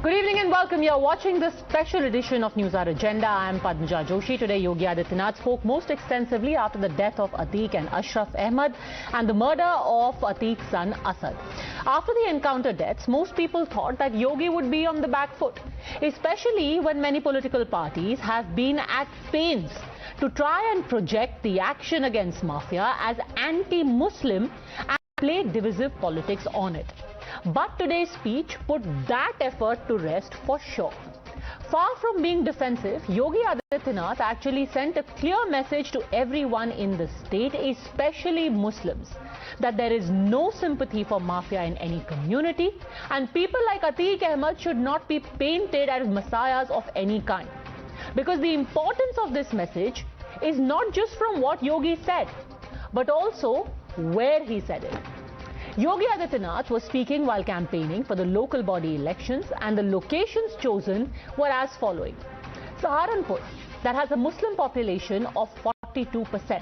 Good evening and welcome. You're watching this special edition of News Hour Agenda. I am Padmaja Joshi. Today, Yogi Adityanath spoke most extensively after the death of Atiq and Ashraf Ahmed and the murder of Atiq's son Asad. After the encounter deaths, most people thought that Yogi would be on the back foot, especially when many political parties have been at pains to try and project the action against mafia as anti-Muslim and play divisive politics on it. But today's speech put that effort to rest for sure. Far from being defensive, Yogi Adityanath actually sent a clear message to everyone in the state, especially Muslims, that there is no sympathy for mafia in any community and people like Atiq Ahmed should not be painted as messiahs of any kind. Because the importance of this message is not just from what Yogi said, but also where he said it. Yogi Adityanath was speaking while campaigning for the local body elections, and the locations chosen were as following. Saharanpur, that has a Muslim population of 42%.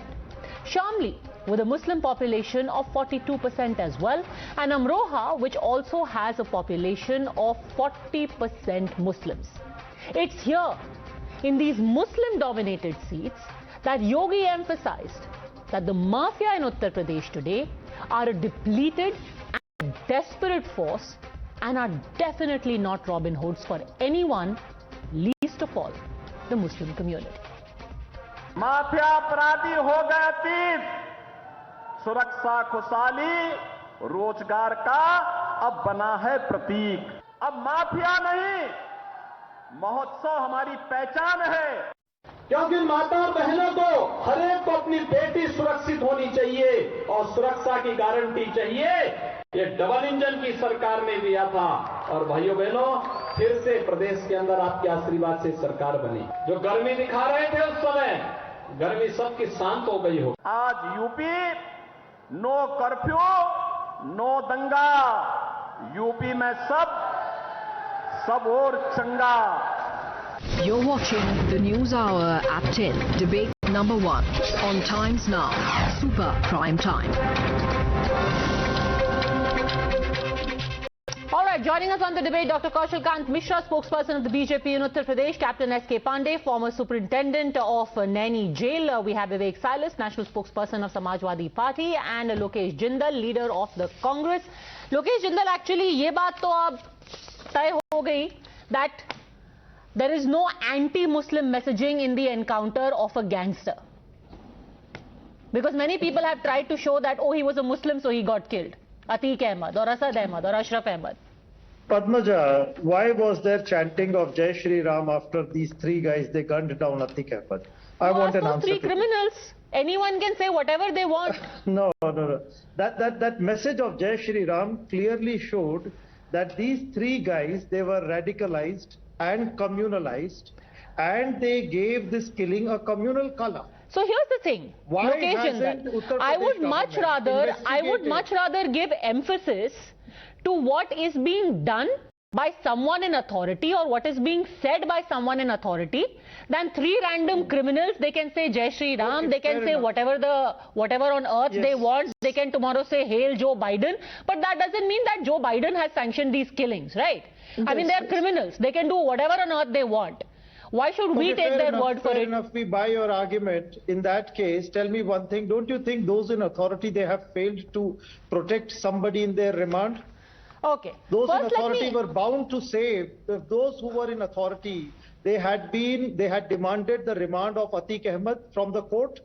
Shamli, with a Muslim population of 42% as well, and Amroha, which also has a population of 40% Muslims. It's here, in these Muslim-dominated seats, that Yogi emphasized that the mafia in Uttar Pradesh today are a depleted and desperate force and are definitely not Robin Hoods for anyone, least of all the Muslim community. Mafia अपराधी हो गए तीस, सुरक्षा खुशहाली रोजगार का अब बना है प्रतीक। अब माफिया नहीं, महोत्सव हमारी पहचान है। क्योंकि माता बहनों को, हर एक को अपनी बेटी सुरक्षित होनी चाहिए और सुरक्षा की गारंटी चाहिए। ये डबल इंजन की सरकार ने दिया था और भाइयों बहनों, फिर से प्रदेश के अंदर आपके आशीर्वाद से सरकार बनी। जो गर्मी दिखा रहे थे उस समय, गर्मी सबकी शांत हो गई हो। आज यूपी नो कर्फ्यू, नो दंगा, यूपी में सब और चंगा। You're watching the News Hour at 10, debate number 1 on Times Now, Super Prime Time. All right, joining us on the debate, Dr. Kaushal Kant Mishra, spokesperson of the BJP in Uttar Pradesh, Captain S.K. Pandey, former superintendent of Naini Jail. We have Vivek Silas, national spokesperson of Samajwadi Party, and Lokesh Jindal, leader of the Congress. Lokesh Jindal, actually, ये बात तो अब तय हो गई that there is no anti-Muslim messaging in the encounter of a gangster. Because many people have tried to show that, oh, he was a Muslim, so he got killed. Atiq Ahmed or Asad Ahmed or Ashraf Ahmed. Padmaja, why was there chanting of Jai Shri Ram after these three guys, they gunned down Atiq Ahmed? I want an answer. Three criminals. Anyone can say whatever they want. No. That message of Jai Shri Ram clearly showed that these three guys, they were radicalized and communalized, and they gave this killing a communal color. So here's the thing, Lokesh Jindal, I would much rather give emphasis to what is being done by someone in authority or what is being said by someone in authority than three random criminals. They can say Jai Shri Ram, they can say whatever on earth they want, they can tomorrow say Hail Joe Biden, but that doesn't mean that Joe Biden has sanctioned these killings, right? I mean, they're criminals. They can do whatever on earth they want. Why should we take their word for it? Fair enough, we buy your argument. In that case, tell me one thing. Don't you think those in authority, they have failed to protect somebody in their remand? Okay. Those in authority were bound to say, if those who were in authority, they had demanded the remand of Atiq Ahmed from the court.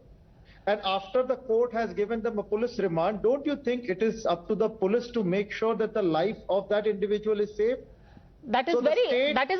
And after the court has given them a police remand, don't you think it is up to the police to make sure that the life of that individual is safe? That is a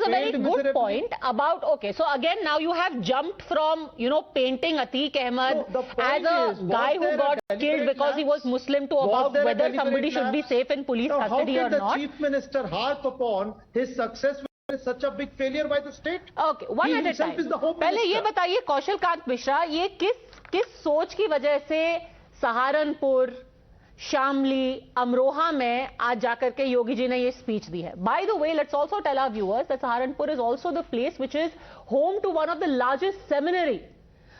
very good point about, okay, so again now you have jumped from, painting Atiq Ahmed as a guy who got killed because he was Muslim to about whether somebody should be safe in police custody or not. How can the Chief Minister harp upon his success when it is such a big failure by the state? Okay, one at a time. पहले ये बताइए कौशल कांत मिश्रा, ये किस सोच की वजह से सहारनपुर, शामली, अमरोहा में आज जाकर के योगी जी ने ये स्पीच दी है. By the way, let's also tell our viewers that Saharanpur is also the place which is home to one of the largest seminary,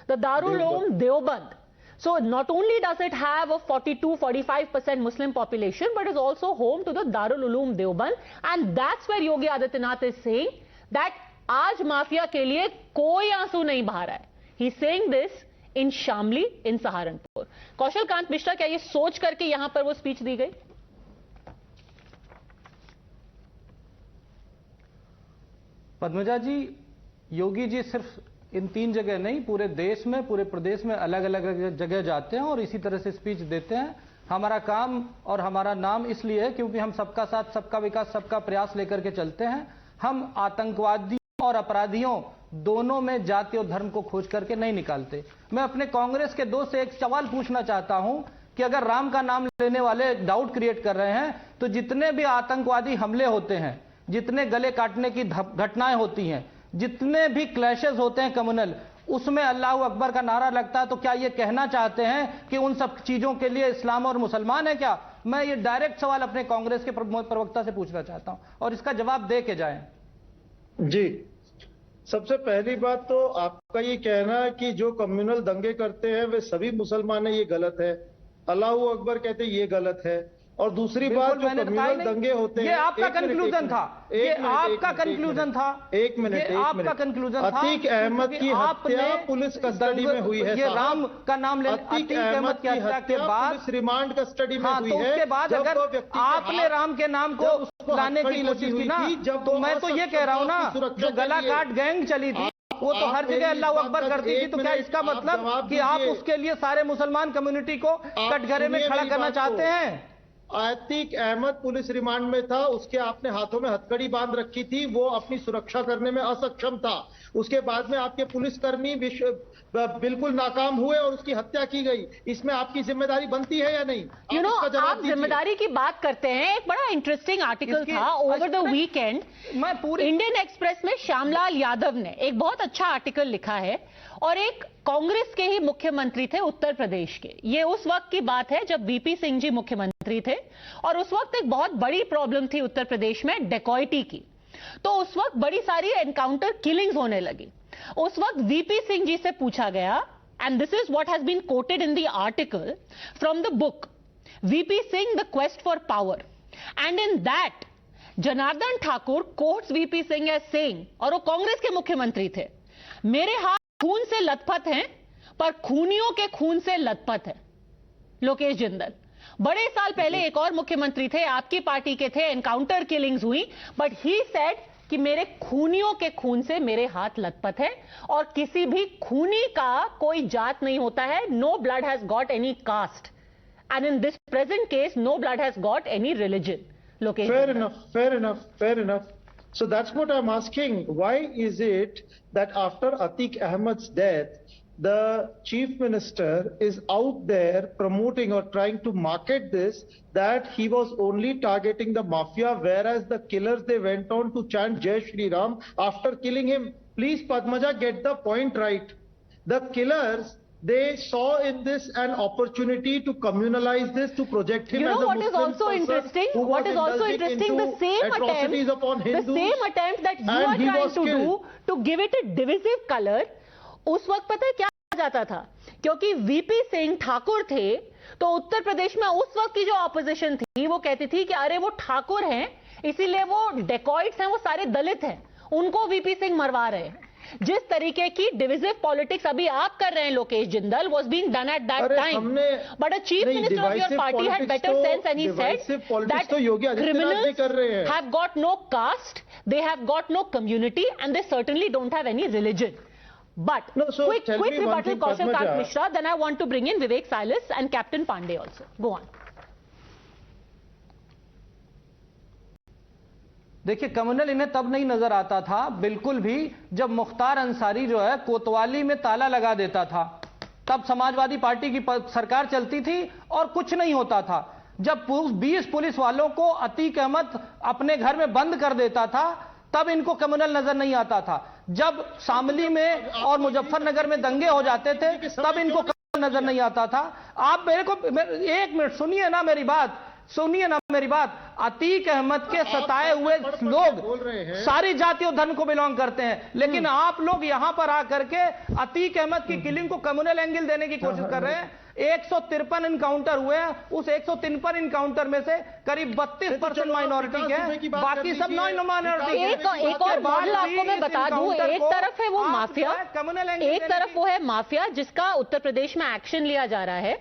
the Darul Uloom Deoband. So not only does it have a 42-45% Muslim population, but is also home to the Darul Uloom Deoband, and that's where Yogi Adityanath is saying that आज mafia के लिए कोई आंसू नहीं बहा रहा है. He's saying this in Shamli, in Saharanpur. कौशल कांत मिश्रा, क्या ये सोच करके यहां पर वो स्पीच दी गई? पद्मजा जी, योगी जी सिर्फ इन 3 जगह नहीं, पूरे देश में, पूरे प्रदेश में अलग अलग जगह जाते हैं और इसी तरह से स्पीच देते हैं. हमारा काम और हमारा नाम इसलिए है क्योंकि हम सबका साथ, सबका विकास, सबका प्रयास लेकर के चलते हैं. हम आतंकवादी और अपराधियों दोनों में जाति और धर्म को खोज करके नहीं निकालते. मैं अपने कांग्रेस के दोस्त से एक सवाल पूछना चाहता हूं कि अगर राम का नाम लेने वाले डाउट क्रिएट कर रहे हैं, तो जितने भी आतंकवादी हमले होते हैं, जितने गले काटने की घटनाएं होती हैं, जितने भी क्लैशेस होते हैं कम्युनल, उसमें अल्लाह अकबर का नारा लगता है, तो क्या ये कहना चाहते हैं कि उन सब चीजों के लिए इस्लाम और मुसलमान है क्या? मैं ये डायरेक्ट सवाल अपने कांग्रेस के प्रवक्ता से पूछना चाहता हूं और इसका जवाब दे के जाएं. जी, सबसे पहली बात तो आपका ये कहना है कि जो कम्युनल दंगे करते हैं वे सभी मुसलमान हैं, ये गलत है. अल्लाह अकबर कहते हैं, ये गलत है. और दूसरी बात, जो कम्युनल दंगे होते हैं, ये आपका कंक्लूजन था, ये आपका कंक्लूजन था. एक मिनट, आपका कंक्लूजन था. अतीक अहमद की हत्या पुलिस कस्टडी में हुई है. ये राम का नाम ले, अतीक अहमद की हत्या के बाद पुलिस रिमांड कस्टडी में हुई है. है. उसके बाद अगर आपने राम के नाम को लाने की कोशिश की ना, तो मैं तो ये कह रहा हूं ना, जो गला काट गैंग चली थी वो तो हर जगह अल्लाह अकबर करती थी. तो क्या इसका मतलब कि आप उसके लिए सारे मुसलमान कम्युनिटी को कटघरे में खड़ा करना चाहते हैं? अतीक अहमद पुलिस रिमांड में था, उसके आपने हाथों में हथकड़ी बांध रखी थी, वो अपनी सुरक्षा करने में असक्षम था. उसके बाद में आपके पुलिसकर्मी बिल्कुल नाकाम हुए और उसकी हत्या की गई. इसमें आपकी जिम्मेदारी बनती है या नहीं? यू नो, आप जिम्मेदारी की बात करते हैं. एक बड़ा इंटरेस्टिंग आर्टिकल था over the weekend. Indian express में श्यामलाल यादव ने एक बहुत अच्छा आर्टिकल लिखा है, और एक कांग्रेस के ही मुख्यमंत्री थे उत्तर प्रदेश के. ये उस वक्त की बात है जब वीपी सिंह जी मुख्यमंत्री थे, और उस वक्त एक बहुत बड़ी प्रॉब्लम थी उत्तर प्रदेश में डेकॉइटी की. तो उस वक्त बड़ी सारी एनकाउंटर किलिंग्स होने लगी. उस वक्त वीपी सिंह जी से पूछा गया, and this is what has been quoted in the article from the book VP Singh the quest for power, and in that Janardan Thakur quotes VP Singh as saying, और वो कांग्रेस के मुख्यमंत्री थे, मेरे हाथ खून से लथपथ हैं पर खूनियों के खून से लथपथ है. लोकेश जिंदल बड़े साल पहले एक और मुख्यमंत्री थे, आपकी पार्टी के थे, एनकाउंटर किलिंग्स हुई, बट ही सेड कि मेरे खूनियों के खून से मेरे हाथ लथपथ है, और किसी भी खूनी का कोई जात नहीं होता है. No blood has got any caste, and in this present case no blood has got any religion. Lokesh, fair enough. So that's what I'm asking. Why is it that after Atiq Ahmad's death, the chief minister is out there promoting or trying to market this, that he was only targeting the mafia, whereas the killers, they went on to chant Jai Shri Ram after killing him? Please, Padmaja, get the point right. The killers, they saw in this an opportunity to communalize this, to project him as a Muslim person. What is also interesting, the same attempt that you are trying to do to give it a divisive color, उस वक्त पता है क्या जाता था? क्योंकि VP Singh Thakur थे, तो उत्तर प्रदेश में उस वक्त की जो ऑपोजिशन थी वो कहती थी कि अरे वो ठाकुर हैं, इसीलिए वो डेकॉइट्स हैं, वो सारे दलित हैं, उनको वीपी सिंह मरवा रहे हैं. जिस तरीके की डिविजिव पॉलिटिक्स अभी आप कर रहे हैं Lokesh Jindal, was being done at that time. But a chief minister of your party had better sense, and he said that criminals have got no caste, they have got no community, and they certainly don't have any religion. But quick rebuttal, Kaushal Kant Mishra. Then I want to bring in Vivek Silas and Captain Pandey also. Go on. देखिए, communal इन्हें तब नहीं नजर आता था बिल्कुल भी जब मुख्तार अंसारी जो है कोतवाली में ताला लगा देता था. तब समाजवादी पार्टी की सरकार चलती थी और कुछ नहीं होता था. जब 20 पुलिस वालों को अतीक अहमद अपने घर में बंद कर देता था, तब इनको कम्युनल नजर नहीं आता था. जब शामली में और मुजफ्फरनगर में दंगे हो जाते थे, तब इनको कम्युनल नजर नहीं आता था. आप मेरे को एक मिनट सुनिए ना मेरी बात. सुनिए ना मेरी बात, अतीक अहमद के सताए हुए लोग सारी जाति और धर्म को बिलोंग करते हैं, लेकिन आप लोग यहां पर आकर के अतीक अहमद की किलिंग को कम्युनल एंगल देने की कोशिश कर रहे हैं। 153 इनकाउंटर हुए हैं, उस 153 इनकाउंटर में से करीब 32% माइनॉरिटी के हैं, बाकी सब नॉन माइनॉरिटी के। एक और मॉडल आपको मैं बता दूं, एक तरफ है वो माफिया, एक तरफ वो है माफिया जिसका उत्तर प्रदेश में एक्शन लिया जा रहा है,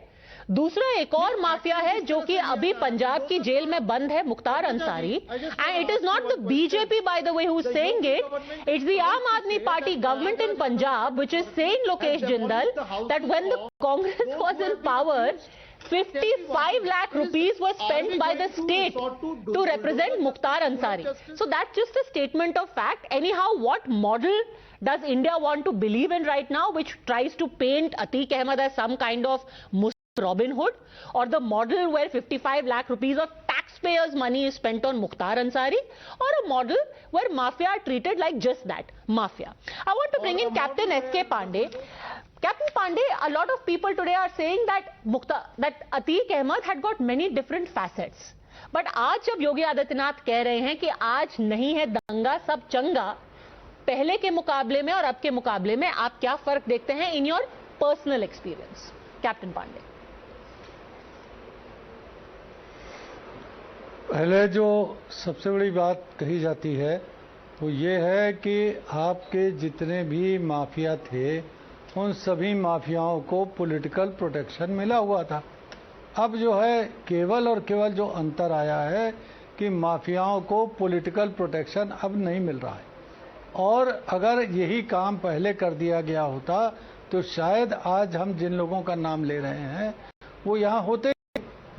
दूसरा एक और माफिया है जो कि अभी पंजाब की जेल में बंद है, Mukhtar Ansari. And it is not the BJP by the way who is saying it, it's the आम आदमी party government in Punjab which is saying, Lokesh Jindal, that when the Congress was in power 55 lakh rupees was spent by the state to represent Mukhtar Ansari. So that's just a statement of fact. Anyhow, what model does India want to believe in right now, which tries to paint Atiq Ahmed as some kind of Robin Hood, or the model where 55 lakh rupees of taxpayers' money is spent on Mukhtar Ansari, or a model where mafia are treated like just that, mafia? I want to bring in Captain S.K. Pandey. Captain Pandey, a lot of people today are saying that Atiq Ahmed had got many different facets. But आज जब योगी आदित्यनाथ कह रहे हैं कि आज नहीं है दंगा सब चंगा, पहले के मुकाबले में और अब के मुकाबले में आप क्या फर्क देखते हैं in your personal experience? Captain Pandey. पहले जो सबसे बड़ी बात कही जाती है वो ये है कि आपके जितने भी माफिया थे उन सभी माफियाओं को पॉलिटिकल प्रोटेक्शन मिला हुआ था। अब जो है केवल और केवल जो अंतर आया है कि माफियाओं को पॉलिटिकल प्रोटेक्शन अब नहीं मिल रहा है, और अगर यही काम पहले कर दिया गया होता तो शायद आज हम जिन लोगों का नाम ले रहे हैं वो यहाँ होते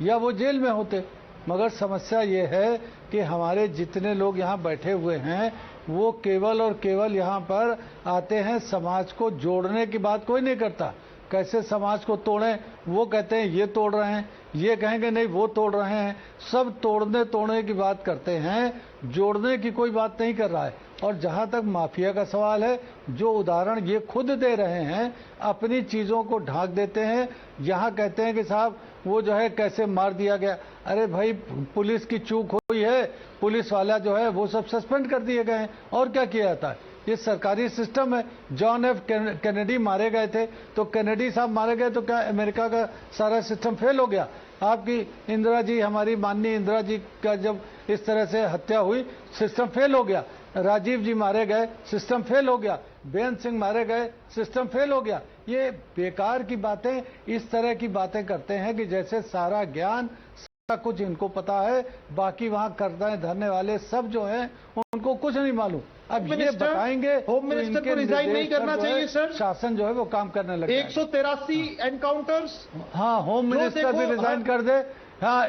या वो जेल में होते। मगर समस्या ये है कि हमारे जितने लोग यहाँ बैठे हुए हैं वो केवल और केवल यहाँ पर आते हैं, समाज को जोड़ने की बात कोई नहीं करता। कैसे समाज को तोड़ें वो कहते हैं ये तोड़ रहे हैं, ये कहेंगे नहीं वो तोड़ रहे हैं, सब तोड़ने की बात करते हैं, जोड़ने की कोई बात नहीं कर रहा है। और जहाँ तक माफिया का सवाल है, जो उदाहरण ये खुद दे रहे हैं, अपनी चीज़ों को ढांक देते हैं। यहाँ कहते हैं कि साहब वो जो है कैसे मार दिया गया, अरे भाई पुलिस की चूक हुई है, पुलिस वाला जो है वो सब सस्पेंड कर दिए गए हैं, और क्या किया जाता है? ये सरकारी सिस्टम है। जॉन एफ कैनेडी मारे गए थे तो कैनेडी साहब मारे गए तो क्या अमेरिका का सारा सिस्टम फेल हो गया? आपकी इंदिरा जी, हमारी माननीय इंदिरा जी का जब इस तरह से हत्या हुई सिस्टम फेल हो गया। राजीव जी मारे गए सिस्टम फेल हो गया। बेअंत सिंह मारे गए सिस्टम फेल हो गया। ये बेकार की बातें, इस तरह की बातें करते हैं कि जैसे सारा ज्ञान सारा कुछ इनको पता है, बाकी वहां करने धरने वाले सब जो हैं उनको कुछ नहीं मालूम। अब ये बताएंगे होम मिनिस्टर को रिजाइन नहीं करना चाहिए सर, शासन जो है वो काम करने लगे। 183 एनकाउंटर्स, हाँ होम मिनिस्टर भी रिजाइन कर दे। हाँ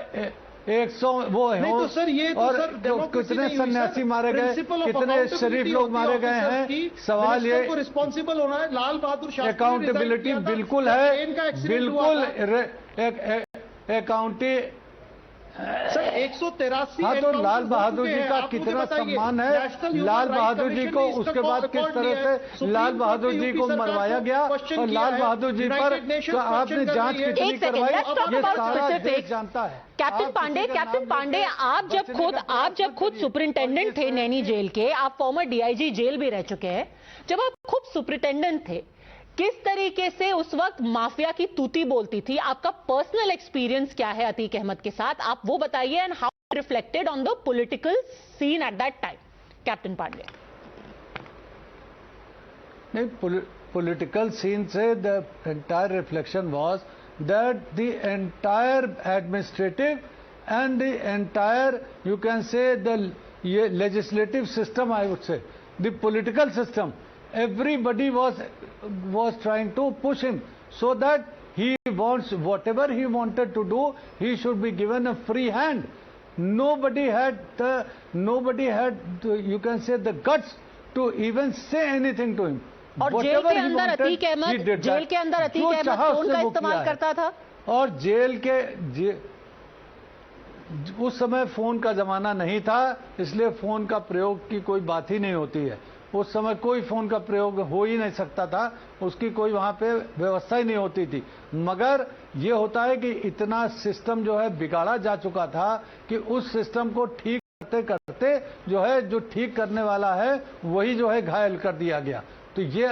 100 वो है। तो सर ये तो और सर कितने सन्यासी मारे गए, कितने शरीफ लोग मारे गए हैं। सवाल ये रिस्पॉन्सिबल होना है। लाल बहादुर शास्त्री अकाउंटेबिलिटी बिल्कुल है, बिल्कुल अकाउंटी सर 183। हाँ तो लाल बहादुर जी का कितना सम्मान है, लाल बहादुर जी को उसके बाद किस तरह से लाल बहादुर जी को मरवाया गया और लाल बहादुर जी पर आपने जांच कितनी करवाई ये सारा देश जानता है। कैप्टन पांडे, आप जब खुद सुपरिंटेंडेंट थे नैनी जेल के, आप फॉर्मर डीआईजी जेल भी रह चुके हैं, जब आप खुद सुपरिंटेंडेंट थे किस तरीके से उस वक्त माफिया की तूती बोलती थी? आपका पर्सनल एक्सपीरियंस क्या है अतीक अहमद के साथ, आप वो बताइए, and how reflected on the political scene at that time? Captain Pandey. नहीं, पॉलिटिकल सीन से the entire reflection was that the entire administrative and the entire you can say the legislative system, I would say the political system, everybody was trying to push him so that he wants whatever he wanted to do, he should be given a free hand. Nobody had you can say the guts to even say anything to him. और jail के अंदर Atiq Ahmad phone का इस्तेमाल करता था, और उस समय फोन का जमाना नहीं था, इसलिए फोन का प्रयोग की कोई बात ही नहीं होती है। उस समय कोई फोन का प्रयोग हो ही नहीं सकता था, उसकी कोई वहां पे व्यवस्था ही नहीं होती थी। मगर ये होता है कि इतना सिस्टम जो है बिगाड़ा जा चुका था कि उस सिस्टम को ठीक करते करते जो है, जो ठीक करने वाला है वही जो है घायल कर दिया गया। तो ये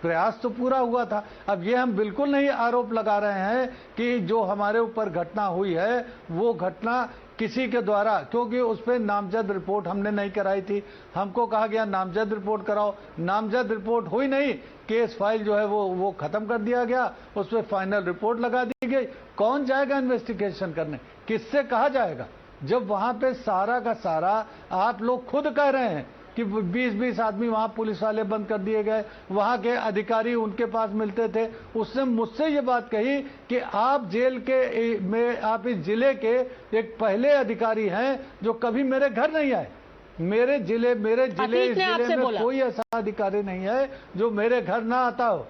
प्रयास तो पूरा हुआ था। अब ये हम बिल्कुल नहीं आरोप लगा रहे हैं कि जो हमारे ऊपर घटना हुई है वो घटना किसी के द्वारा, क्योंकि उस पर नामजद रिपोर्ट हमने नहीं कराई थी। हमको कहा गया नामजद रिपोर्ट कराओ, नामजद रिपोर्ट हुई नहीं, केस फाइल जो है वो खत्म कर दिया गया, उस पर फाइनल रिपोर्ट लगा दी गई। कौन जाएगा इन्वेस्टिगेशन करने, किससे कहा जाएगा, जब वहां पे सारा का सारा आप लोग खुद कह रहे हैं कि 20-20 आदमी वहां पुलिस वाले बंद कर दिए गए, वहां के अधिकारी उनके पास मिलते थे। उसने मुझसे ये बात कही कि आप जेल के में, आप इस जिले के एक पहले अधिकारी हैं जो कभी मेरे घर नहीं आए। मेरे जिले इस जिले में कोई ऐसा अधिकारी नहीं है जो मेरे घर ना आता हो।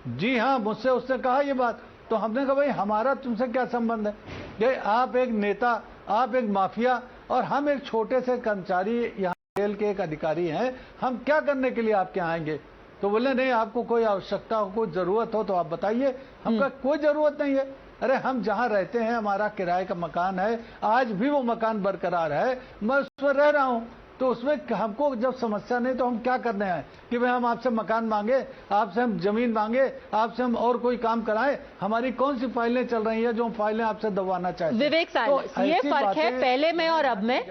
जी हाँ, मुझसे उसने कहा ये बात। तो हमने कहा भाई हमारा तुमसे क्या संबंध है, कि आप एक नेता, आप एक माफिया और हम एक छोटे से कर्मचारी यहाँ जेल के एक अधिकारी हैं, हम क्या करने के लिए आपके आएंगे। तो बोले नहीं, आपको कोई आवश्यकता हो, कोई जरूरत हो तो आप बताइए। हमका कोई जरूरत नहीं है। अरे हम जहां रहते हैं हमारा किराए का मकान है, आज भी वो मकान बरकरार है, मैं उस पर रह रहा हूं। तो उसमें हमको जब समस्या नहीं तो हम क्या करने आए कि भाई हम आपसे मकान मांगे, आपसे हम जमीन मांगे, आपसे हम और कोई काम कराएं। हमारी कौन सी फाइलें चल रही हैं जो हम फाइलें आपसे दबाना चाहते हैं। विवेक साइलेंस, ये फर्क है पहले में और अब में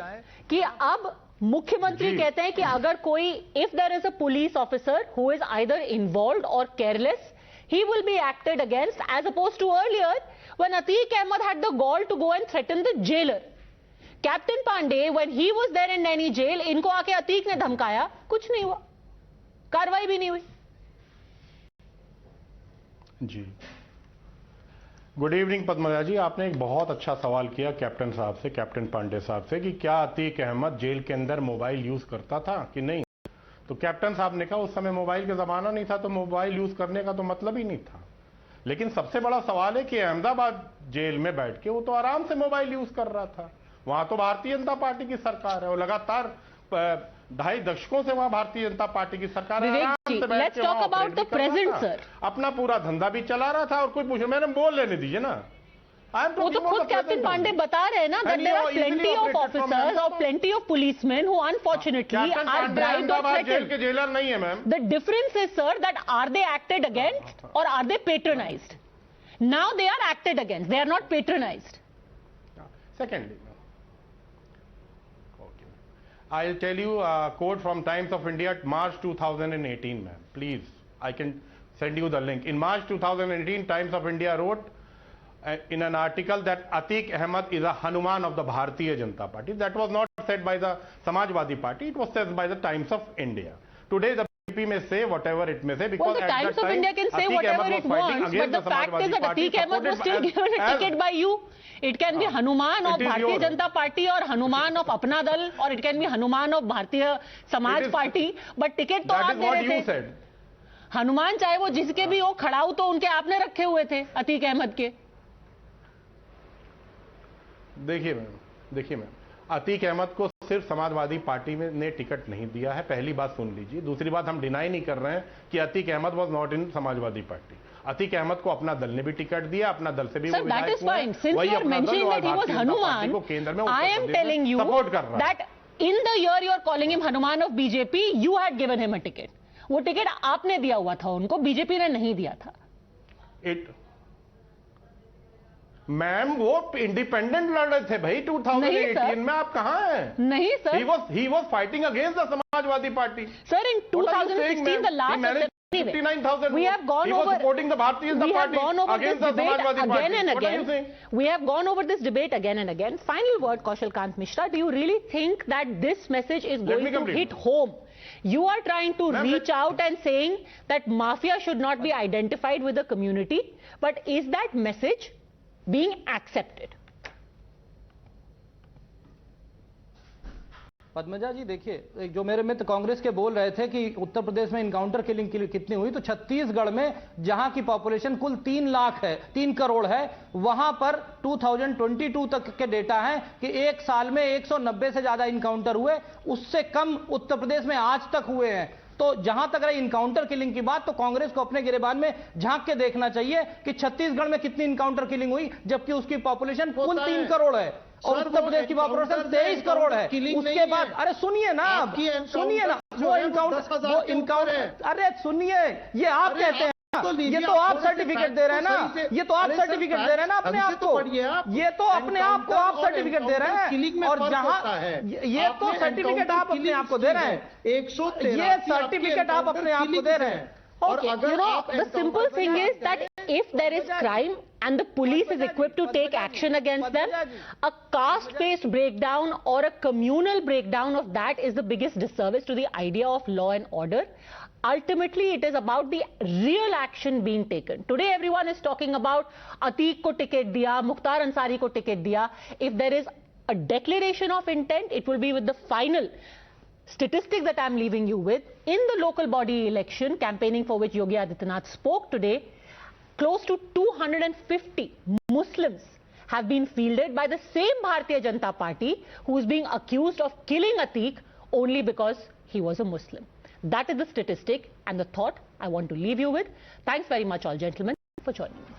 कि अब मुख्यमंत्री कहते हैं कि अगर कोई, if there is a police officer who is either involved or careless, he will be acted against, as opposed to earlier when Atiq Ahmed had the gall to go and threaten the jailer. Captain Pandey, when he was there in Naini jail, इनको आके अतीक ने धमकाया, कुछ नहीं हुआ, कार्रवाई भी नहीं हुई। जी, गुड इवनिंग पद्मजा जी। आपने एक बहुत अच्छा सवाल किया कैप्टन साहब से, कैप्टन पांडे साहब से, कि क्या अतीक अहमद जेल के अंदर मोबाइल यूज करता था कि नहीं। तो कैप्टन साहब ने कहा उस समय मोबाइल का जमाना नहीं था, तो मोबाइल यूज करने का तो मतलब ही नहीं था। लेकिन सबसे बड़ा सवाल है कि अहमदाबाद जेल में बैठ के वो तो आराम से मोबाइल यूज कर रहा था। वहां तो भारतीय जनता पार्टी की सरकार है और लगातार 2.5 दशकों से वहां भारतीय जनता पार्टी की सरकार है। Let's talk about the present sir. अपना पूरा धंधा भी चला रहा था और कोई पूछे, मैंने बोल लेने दीजिए ना। वो तो खुद कैप्टन पांडे बता रहे हैं ना, that there are plenty of officers or plenty of policemen who unfortunately are bribed or threatened. Jail के जेलर नहीं है ma'am. The difference is, sir, that are they acted against or are they patronized? Now they are acted against. They are not patronized. Secondly, okay, I'll tell you a quote from Times of India, March 2018, ma'am. Please, I can send you the link. In March 2018, Times of India wrote in an article that Atiq Ahmed is a Hanuman of the Bharatiya Janata Party. That was not said by the Samajwadi Party, it was said by the Times of India. Today the BJP may say whatever it may say, because well, the Times of India can say whatever it wants, but the fact is that Atiq Ahmed was still given a ticket by you. It can be Hanuman of Bharatiya Janata Party or Hanuman of Apna Dal, or it can be Hanuman of Bharatiya Samaj Party, but ticket तो आप दे रहे थे। हनुमान चाहे वो जिसके भी हो, खड़ाऊ तो उनके आपने रखे हुए थे अतीक अहमद के। देखिए मैम, अतीक अहमद को सिर्फ समाजवादी पार्टी में ने टिकट नहीं दिया है, पहली बात सुन लीजिए। दूसरी बात, हम डिनाई नहीं कर रहे हैं कि Atiq Ahmed was not in Samajwadi party. Atiq Ahmed को अपना दल ने भी टिकट दिया, अपना दल से भी वो विधायक हुआ, वही अपना दल और भारतीय जनता पार्टी को केंद्र में सपोर्ट कर रहा है। In the year you are calling him Hanuman of BJP, you had given him a ticket. वो टिकट आपने दिया हुआ था उनको, बीजेपी ने नहीं दिया था। मैम वो इंडिपेंडेंट लड़ रहे थे भाई 2018 में, आप कहां हैं? नहीं sir, he was fighting against the Samajwadi party. Sir, in 2016 the last 59,000 we have gone over supporting the Bharatiya Janata Party against the Samajwadi Party. Again and again. We have gone over this debate again and again. Final word, Kaushal Kant Mishra. Do you really think that this message is going to hit home? You are trying to reach out and saying that mafia should not be identified with the community, but is that message being accepted? Padmaja ji देखिए, जो मेरे मित्र कांग्रेस के बोल रहे थे कि उत्तर प्रदेश में encounter killing कितनी हुई, तो छत्तीसगढ़ में जहां की पॉपुलेशन कुल 3 लाख है, 3 करोड़ है, वहां पर 2022 तक के डेटा है कि एक साल में 190 से ज्यादा इनकाउंटर हुए, उससे कम उत्तर प्रदेश में आज तक हुए हैं। तो जहां तक रही इनकाउंटर किलिंग की बात, तो कांग्रेस को अपने गिरेबान में झांक के देखना चाहिए कि छत्तीसगढ़ में कितनी इनकाउंटर किलिंग हुई, जबकि उसकी पॉपुलेशन कुल 3 करोड़ है और उत्तर प्रदेश की पॉपुलेशन 23 करोड़ है। उसके बाद अरे सुनिए ना, वो इनकाउंटर, अरे सुनिए, ये आप कहते हैं, ये तो आप सर्टिफिकेट दे रहे हैं ना, ये तो आप सर्टिफिकेट दे रहे हैं ना अपने आप को, ये तो अपने आप को आप सर्टिफिकेट दे रहे हैं, और जहां ये तो सर्टिफिकेट आप अपने आप को दे रहे हैं, ये सर्टिफिकेट आप अपने आप को दे रहे हैं। Okay, you know, the simple thing is that if there is crime and the police is equipped to take action against them, a caste-based breakdown or a communal breakdown of that is the biggest disservice to the idea of law and order. Ultimately, it is about the real action being taken. Today, everyone is talking about Atiq ko ticket diya, Mukhtar Ansari ko ticket diya. If there is a declaration of intent, it will be with the final statistic that I'm leaving you with. In the local body election campaigning for which Yogi Adityanath spoke today, close to 250 Muslims have been fielded by the same Bharatiya Janata Party who is being accused of killing Atiq only because he was a Muslim. That is the statistic and the thought I want to leave you with. Thanks very much all gentlemen for joining me.